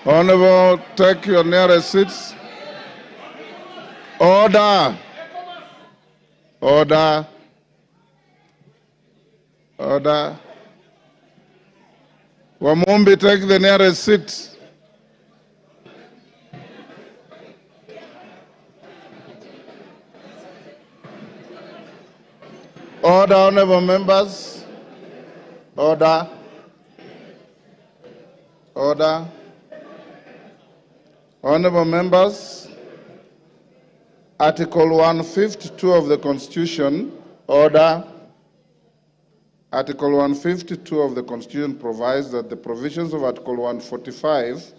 Honorable, take your nearest seats. Order. Order. Order. Wamumbi, take the nearest seat. Order, honorable members. Order. Order. Honorable members, Article 152 of the Constitution, order. Article 152 of the Constitution provides that the provisions of Article 145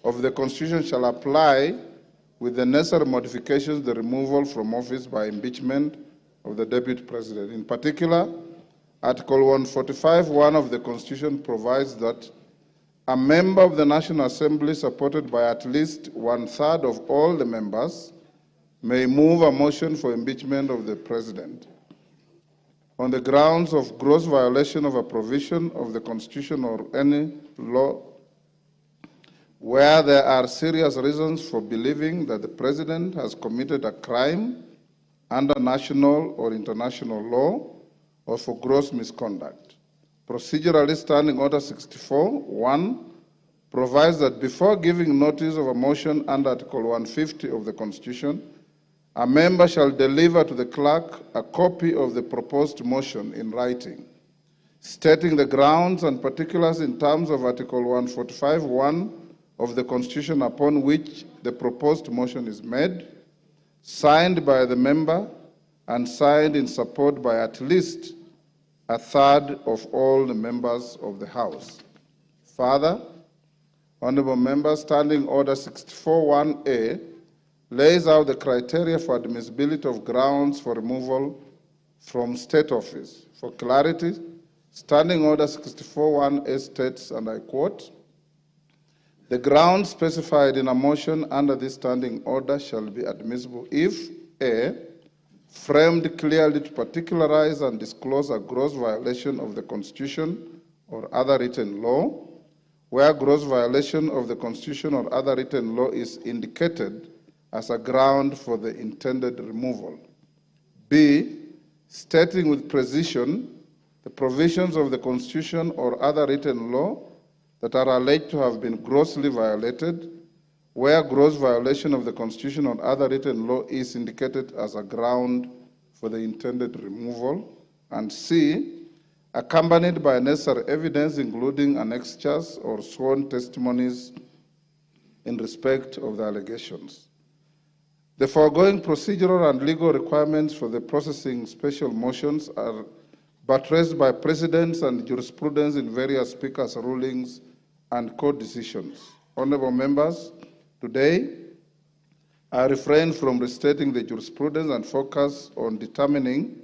of the Constitution shall apply with the necessary modifications the removal from office by impeachment of the Deputy President. In particular, Article 145(1) of the Constitution provides that a member of the National Assembly supported by at least one-third of all the members may move a motion for impeachment of the President on the grounds of gross violation of a provision of the Constitution or any law where there are serious reasons for believing that the President has committed a crime under national or international law or for gross misconduct. Procedurally, Standing Order 64(1) provides that before giving notice of a motion under Article 150 of the Constitution, a member shall deliver to the clerk a copy of the proposed motion in writing, stating the grounds and particulars in terms of Article 145(1) of the Constitution upon which the proposed motion is made, signed by the member and signed in support by at least a third of all the members of the House. Further, honorable members, Standing Order 64(1)A lays out the criteria for admissibility of grounds for removal from state office. For clarity, Standing Order 64(1)A states, and I quote, "The grounds specified in a motion under this standing order shall be admissible if A, framed clearly to particularize and disclose a gross violation of the Constitution or other written law, where gross violation of the Constitution or other written law is indicated as a ground for the intended removal. B, stating with precision the provisions of the Constitution or other written law that are alleged to have been grossly violated, where gross violation of the Constitution or other written law is indicated as a ground for the intended removal. And C, accompanied by necessary evidence, including annexures or sworn testimonies in respect of the allegations. The foregoing procedural and legal requirements for the processing special motions are buttressed by precedents and jurisprudence in various speakers' rulings and court decisions. Honorable members, today, I refrain from restating the jurisprudence and focus on determining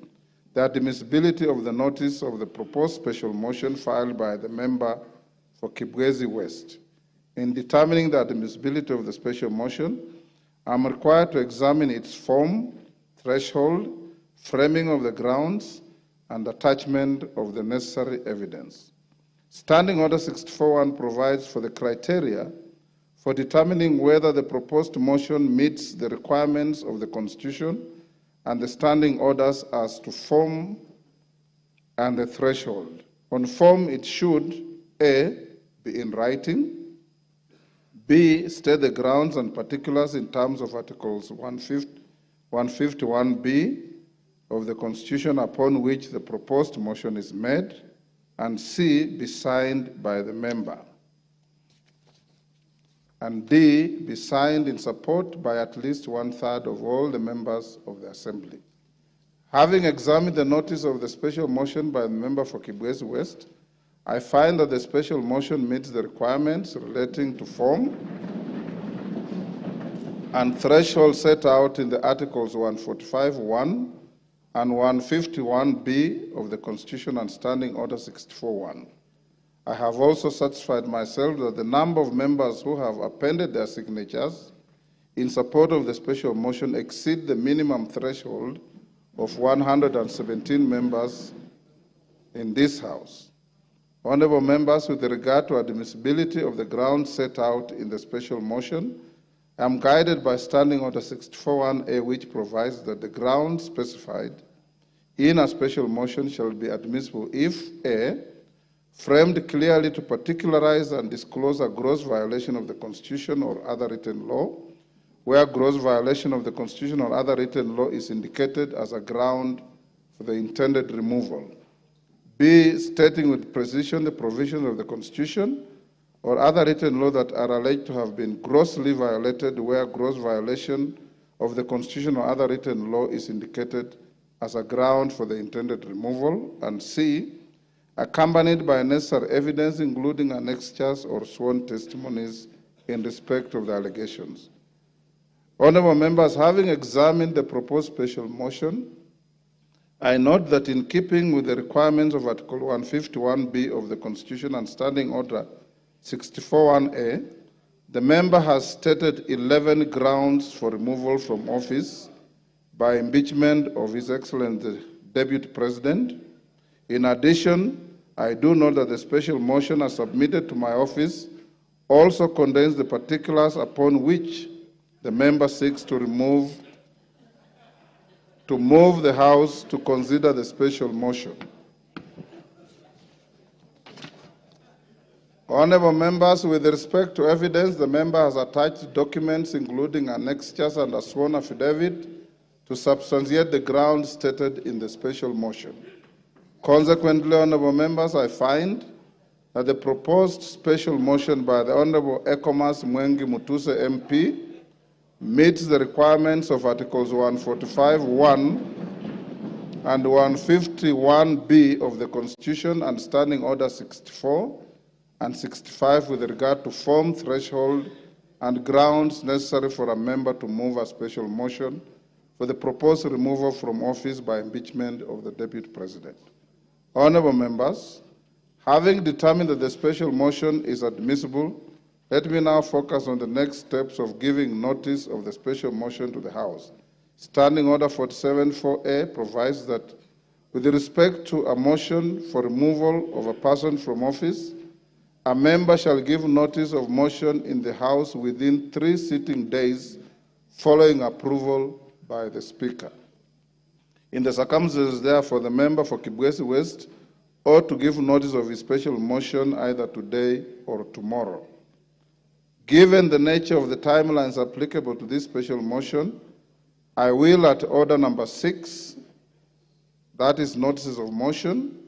the admissibility of the notice of the proposed special motion filed by the member for Kibwezi West. In determining the admissibility of the special motion, I'm required to examine its form, threshold, framing of the grounds, and attachment of the necessary evidence. Standing Order 64(1) provides for the criteria for determining whether the proposed motion meets the requirements of the Constitution and the standing orders as to form and the threshold. On form, it should A, be in writing, B, state the grounds and particulars in terms of Articles 151B of the Constitution upon which the proposed motion is made, and C, be signed by the member, and D, be signed in support by at least one-third of all the members of the Assembly. Having examined the notice of the special motion by the member for Kibwezi West, I find that the special motion meets the requirements relating to form and threshold set out in the Articles 145(1) and 151B of the Constitution and Standing Order 64(1). I have also satisfied myself that the number of members who have appended their signatures in support of the special motion exceed the minimum threshold of 117 members in this House. Honorable members, with regard to admissibility of the grounds set out in the special motion, I am guided by Standing Order 64(1)A, which provides that the grounds specified in a special motion shall be admissible if A, framed clearly to particularize and disclose a gross violation of the Constitution or other written law, where gross violation of the Constitution or other written law is indicated as a ground for the intended removal. B, stating with precision the provisions of the Constitution or other written law that are alleged to have been grossly violated, where gross violation of the Constitution or other written law is indicated as a ground for the intended removal. And C, accompanied by necessary evidence, including annexures or sworn testimonies in respect of the allegations. Honorable members, having examined the proposed special motion, I note that in keeping with the requirements of Article 151B of the Constitution and Standing Order 64(1)A, the member has stated 11 grounds for removal from office by impeachment of His Excellency the Deputy President. In addition, I do note that the special motion as submitted to my office also contains the particulars upon which the member seeks to move the House to consider the special motion. Honorable members, with respect to evidence, the member has attached documents including annexures and a sworn affidavit to substantiate the grounds stated in the special motion. Consequently, honorable members, I find that the proposed special motion by the Honorable Ekomas Mwengi Mutuse MP meets the requirements of Articles 145(1) and 151B of the Constitution and Standing Order 64 and 65 with regard to form, threshold, and grounds necessary for a member to move a special motion for the proposed removal from office by impeachment of the Deputy President. Honorable members, having determined that the special motion is admissible, let me now focus on the next steps of giving notice of the special motion to the House. Standing Order 47(4)A provides that with respect to a motion for removal of a person from office, a member shall give notice of motion in the House within 3 sitting days following approval by the Speaker. In the circumstances, therefore, the member for Kibwezi West ought to give notice of his special motion either today or tomorrow. Given the nature of the timelines applicable to this special motion, I will, at order number 6, that is notices of motion,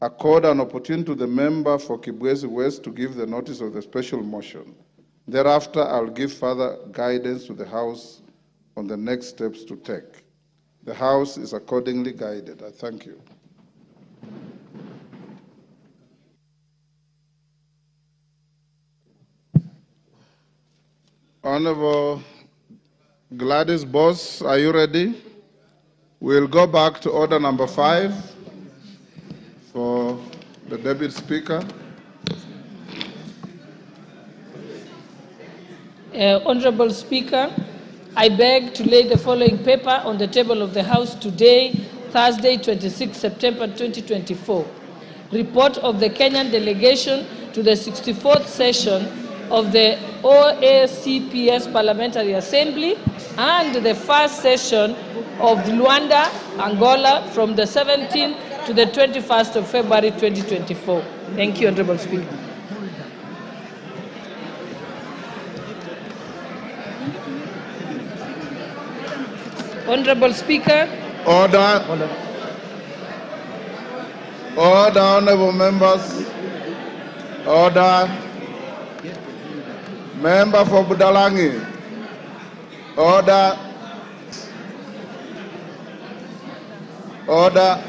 accord an opportunity to the member for Kibwezi West to give the notice of the special motion. Thereafter, I'll give further guidance to the House on the next steps to take. The House is accordingly guided. I thank you. Honorable Gladys Boss, are you ready? We'll go back to order number 5 for the Deputy Speaker. Honorable Speaker, I beg to lay the following paper on the table of the House today, Thursday, 26 September 2024. Report of the Kenyan delegation to the 64th session of the OACPS Parliamentary Assembly and the first session of Luanda, Angola from the 17th to the 21st of February 2024. Thank you, Honorable Speaker. Honorable Speaker. Order. Order, honorable members. Order. Member for Budalangi. Order. Order.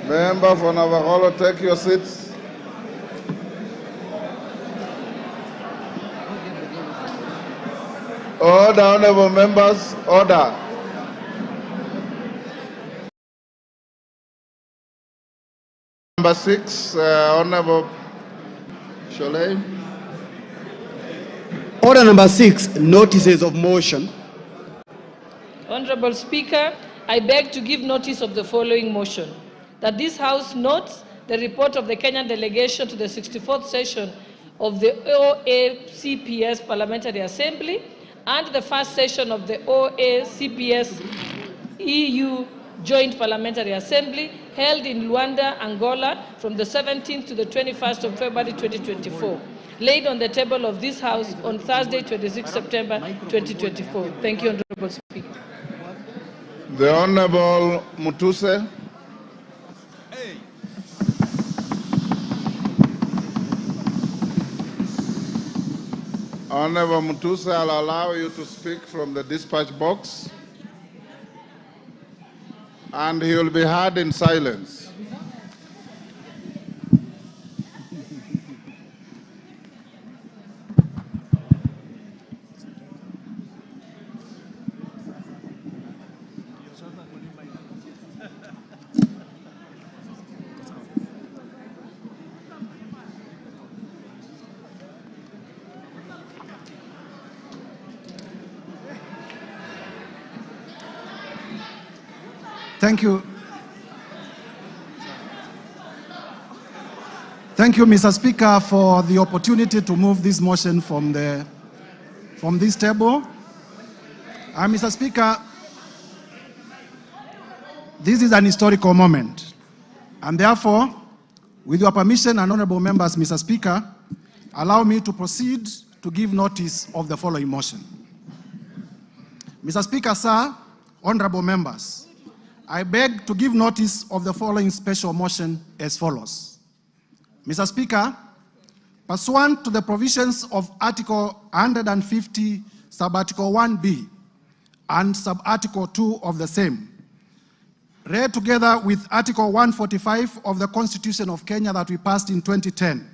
Member for Navajo, take your seats. Order, honorable members. Order. Number 6, Honorable Sholay. Order number 6, notices of motion. Honorable Speaker, I beg to give notice of the following motion, that this House notes the report of the Kenyan delegation to the 64th session of the OACPS Parliamentary Assembly and the first session of the OACPS EU Joint Parliamentary Assembly held in Luanda, Angola from the 17th to the 21st of February 2024, laid on the table of this House on Thursday, 26 September 2024. Thank you, Honorable Speaker. The Honorable Mutuse. Honorable Mutuse, I'll allow you to speak from the dispatch box, and he will be heard in silence. Thank you. Thank you, Mr. Speaker, for the opportunity to move this motion from this table. Mr. Speaker, this is an historical moment, and therefore, with your permission and honorable members, Mr. Speaker, allow me to proceed to give notice of the following motion. Mr. Speaker, sir, honorable members, I beg to give notice of the following special motion as follows. Mr. Speaker, pursuant to the provisions of Article 150, Sub-Article 1B and Sub-Article 2 of the same, read together with Article 145 of the Constitution of Kenya that we passed in 2010,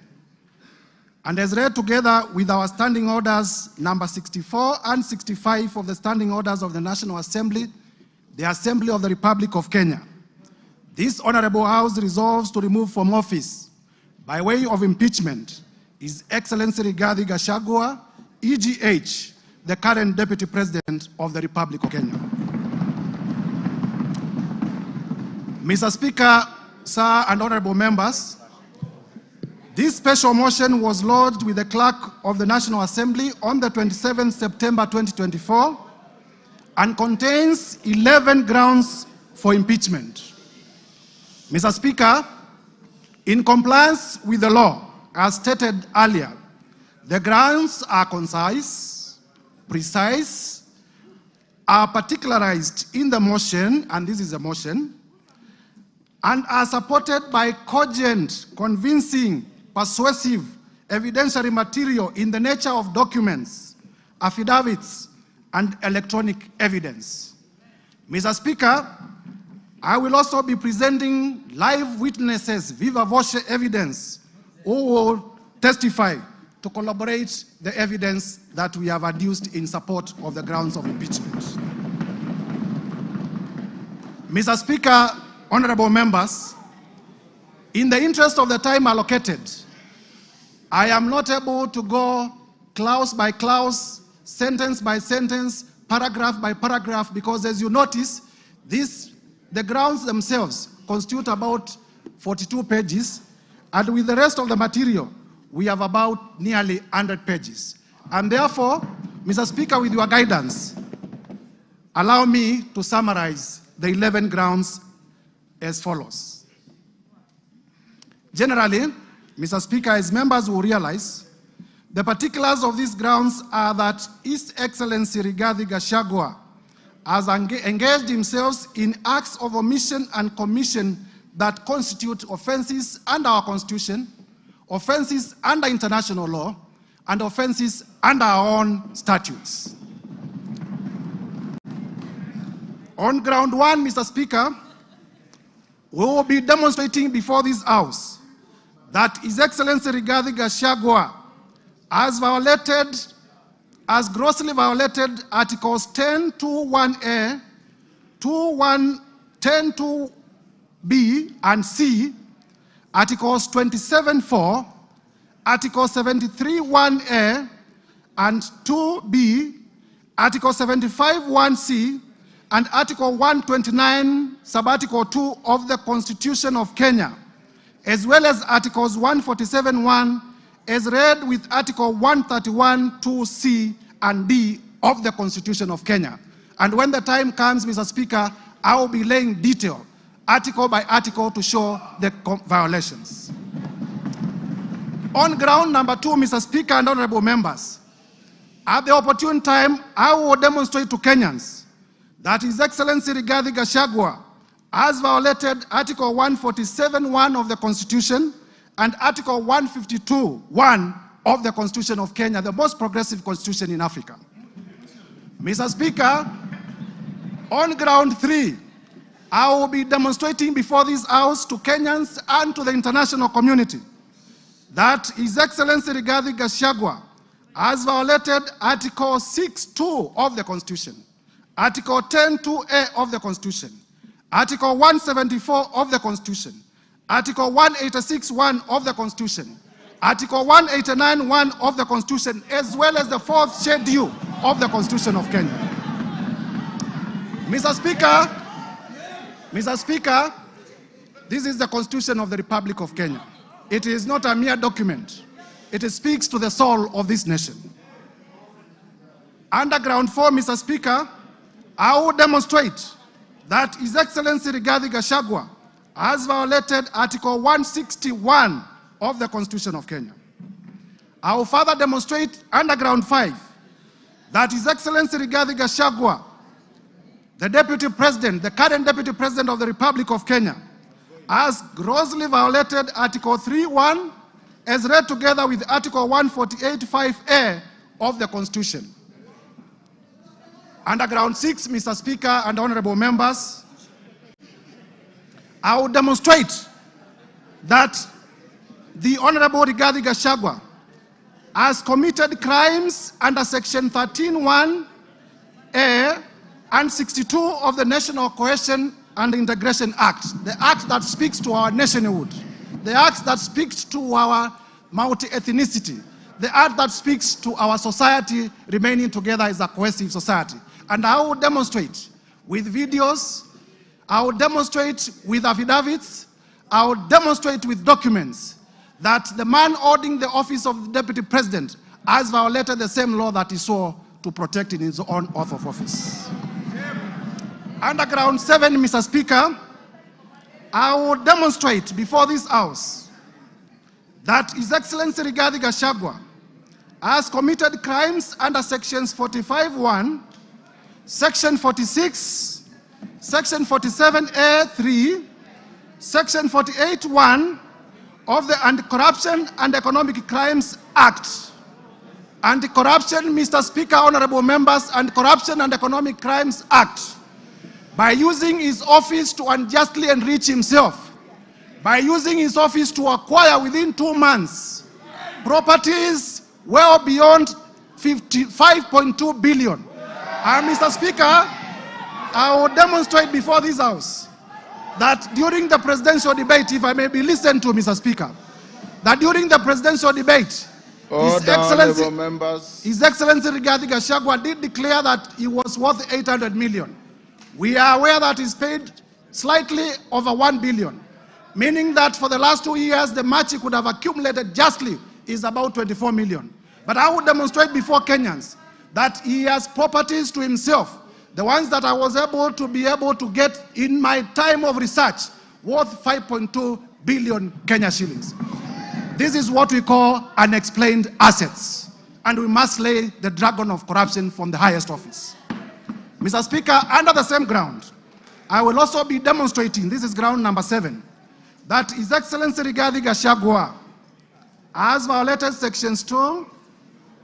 and as read together with our standing orders number 64 and 65 of the standing orders of the National Assembly, the Assembly of the Republic of Kenya. This Honorable House resolves to remove from office, by way of impeachment, His Excellency Rigathi Gachagua, EGH, the current Deputy President of the Republic of Kenya. Mr. Speaker, sir, and honorable members, this special motion was lodged with the Clerk of the National Assembly on the 27th September 2024 and contains 11 grounds for impeachment. Mr. Speaker, in compliance with the law, as stated earlier, the grounds are concise, precise, are particularized in the motion, and this is a motion, and are supported by cogent, convincing, persuasive, evidentiary material in the nature of documents, affidavits, and electronic evidence. Mr. Speaker, I will also be presenting live witnesses, viva voce evidence, who will testify to corroborate the evidence that we have adduced in support of the grounds of impeachment. Mr. Speaker, honorable members, in the interest of the time allocated, I am not able to go clause by clause, sentence by sentence, paragraph by paragraph, because as you notice, the grounds themselves constitute about 42 pages, and with the rest of the material, we have about nearly 100 pages. And therefore, Mr. Speaker, with your guidance, allow me to summarize the 11 grounds as follows. Generally, Mr. Speaker, as members will realize, the particulars of these grounds are that His Excellency Rigathi Gachagua has engaged himself in acts of omission and commission that constitute offenses under our Constitution, offenses under international law, and offenses under our own statutes. On ground one, Mr. Speaker, we will be demonstrating before this House that His Excellency Rigathi Gachagua has grossly violated Articles 10(2)(1)(a), 10(2)(b) and c, Articles 27(4), Article 73(1)(a) and 2(b), Article 75(1)(c), and Article 129, Sub-Article 2 of the Constitution of Kenya, as well as Articles 147(1), as read with Article 131(2)(c) and (d) of the Constitution of Kenya. And when the time comes, Mr. Speaker, I will be laying detail, article by article, to show the violations. On ground number 2, Mr. Speaker and honorable members, at the opportune time, I will demonstrate to Kenyans that His Excellency Rigathi Gachagua has violated Article 147(1) of the Constitution and Article 152(1) of the Constitution of Kenya, the most progressive constitution in Africa. Mr. Speaker, on ground 3, I will be demonstrating before this House to Kenyans and to the international community that His Excellency Rigathi Gachagua has violated Article 6(2) of the Constitution, Article 10(2)(a) of the Constitution, Article 174 of the Constitution, Article 186(1) of the Constitution, Article 189(1) of the Constitution, as well as the 4th schedule of the Constitution of Kenya. Mr. Speaker, this is the Constitution of the Republic of Kenya. It is not a mere document. It speaks to the soul of this nation. Under ground 4, Mr. Speaker, I will demonstrate that His Excellency Rigathi Gachagua has violated Article 161 of the Constitution of Kenya. I will further demonstrate under ground 5 that His Excellency Rigathi Gachagua, the Deputy President, the current Deputy President of the Republic of Kenya, has grossly violated Article 3(1) as read together with Article 148(5)(a) of the Constitution. Under ground 6, Mr. Speaker and honorable members, I will demonstrate that the Honorable Rigathi Gachagua has committed crimes under Section 13(1)(a) and 62 of the National Cohesion and Integration Act, the act that speaks to our nationhood, the act that speaks to our multi-ethnicity, the act that speaks to our society remaining together as a cohesive society. And I will demonstrate with videos, I will demonstrate with affidavits, I will demonstrate with documents that the man holding the office of the Deputy President has violated the same law that he swore to protect in his own oath of office. Under ground 7, Mr. Speaker, I will demonstrate before this House that His Excellency Rigathi Gachagua has committed crimes under Sections 45(1), Section 46, Section 47(a)(3), Section 48(1) of the Anti-Corruption and Economic Crimes Act. Anti-Corruption, Mr. Speaker, honorable members, Anti-Corruption and Economic Crimes Act, by using his office to unjustly enrich himself, by using his office to acquire within 2 months properties well beyond 5.2 billion. And Mr. Speaker, I will demonstrate before this House that during the presidential debate, if I may be listened to, Mr. Speaker, that during the presidential debate, His Excellency Rigathi Gachagua did declare that he was worth 800 million. We are aware that he's paid slightly over 1 billion, meaning that for the last 2 years, the much he could have accumulated justly is about 24 million. But I will demonstrate before Kenyans that he has properties to himself, the ones that I was able to get in my time of research, worth 5.2 billion Kenya shillings. This is what we call unexplained assets, and we must slay the dragon of corruption from the highest office. Mr. Speaker, under the same ground, I will also be demonstrating, this is ground number 7, that His Excellency Rigathi Gachagua has violated Sections 2,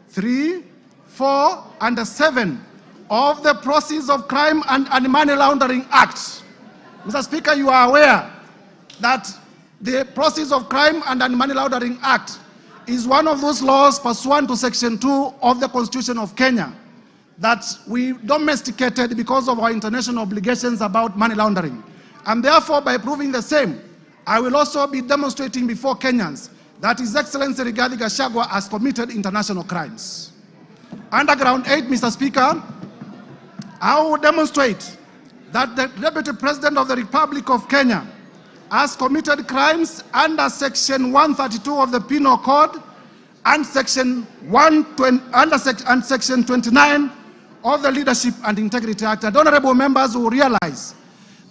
3, 4, and 7 of the Proceeds of Crime and Money Laundering Act. Mr. Speaker, you are aware that the Proceeds of Crime and Money Laundering Act is one of those laws pursuant to Section 2 of the Constitution of Kenya that we domesticated because of our international obligations about money laundering. And therefore, by proving the same, I will also be demonstrating before Kenyans that His Excellency Rigathi Gachagua has committed international crimes. Under ground 8, Mr. Speaker, I will demonstrate that the Deputy President of the Republic of Kenya has committed crimes under Section 132 of the Penal Code and Section 29 of the Leadership and Integrity Act. And honorable members will realize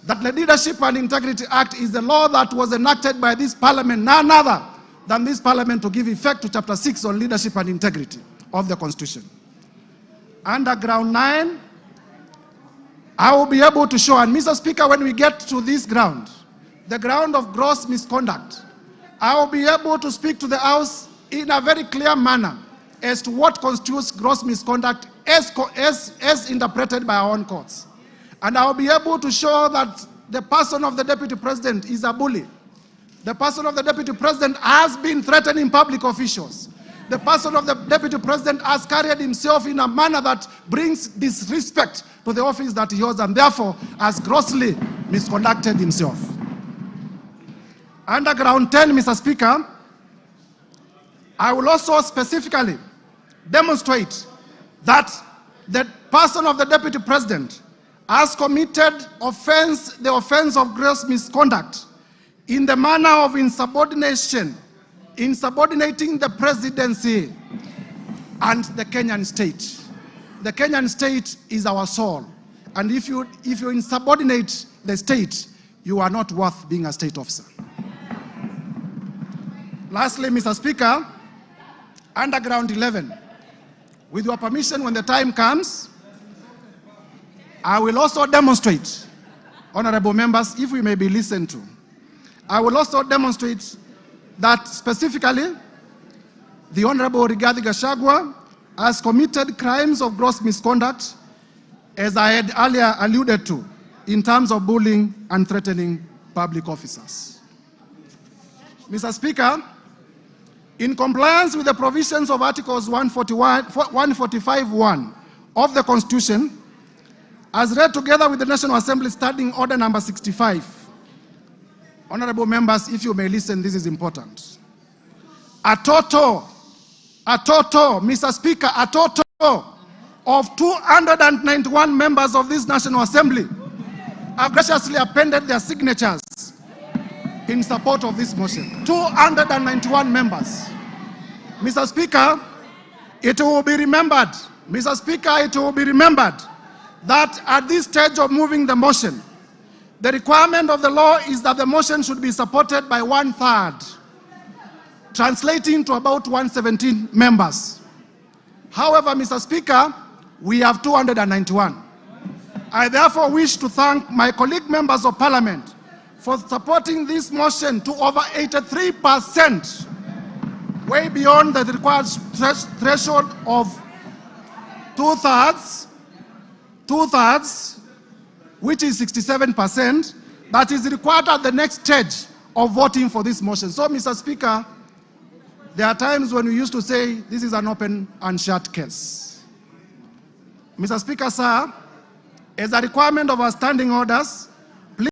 that the Leadership and Integrity Act is the law that was enacted by this parliament, none other than this parliament, to give effect to Chapter 6 on leadership and integrity of the Constitution. Under ground 9, I will be able to show, and Mr. Speaker, when we get to this ground, the ground of gross misconduct, I will be able to speak to the House in a very clear manner as to what constitutes gross misconduct as interpreted by our own courts. And I will be able to show that the person of the Deputy President is a bully. The person of the Deputy President has been threatening public officials. The person of the Deputy President has carried himself in a manner that brings disrespect to the office that he holds, and therefore has grossly misconducted himself. Under ground 10, Mr. Speaker, I will also specifically demonstrate that the person of the Deputy President has committed the offense of gross misconduct in the manner of insubordination, insubordinating the presidency and the Kenyan state. The Kenyan state is our soul, and if you insubordinate the state, you are not worth being a state officer. Lastly, Mr. Speaker, under ground 11, with your permission, when the time comes, I will also demonstrate, honorable members, if we may be listened to, I will also demonstrate that specifically the Honorable Dp Gachagua has committed crimes of gross misconduct, as I had earlier alluded to, in terms of bullying and threatening public officers. Mr. Speaker, in compliance with the provisions of Articles 145(1) of the Constitution, as read together with the National Assembly Standing Order number 65, honorable members, if you may listen, this is important. A total, Mr. Speaker, a total of 291 members of this National Assembly have graciously appended their signatures in support of this motion. 291 members. Mr. Speaker, it will be remembered, Mr. Speaker, it will be remembered that at this stage of moving the motion, the requirement of the law is that the motion should be supported by 1/3, translating to about 117 members. However, Mr. Speaker, we have 291. I therefore wish to thank my colleague members of Parliament for supporting this motion to over 83%, way beyond the required threshold of two-thirds, which is 67%, that is required at the next stage of voting for this motion. So, Mr. Speaker, there are times when we used to say this is an open and shut case. Mr. Speaker, sir, as a requirement of our standing orders,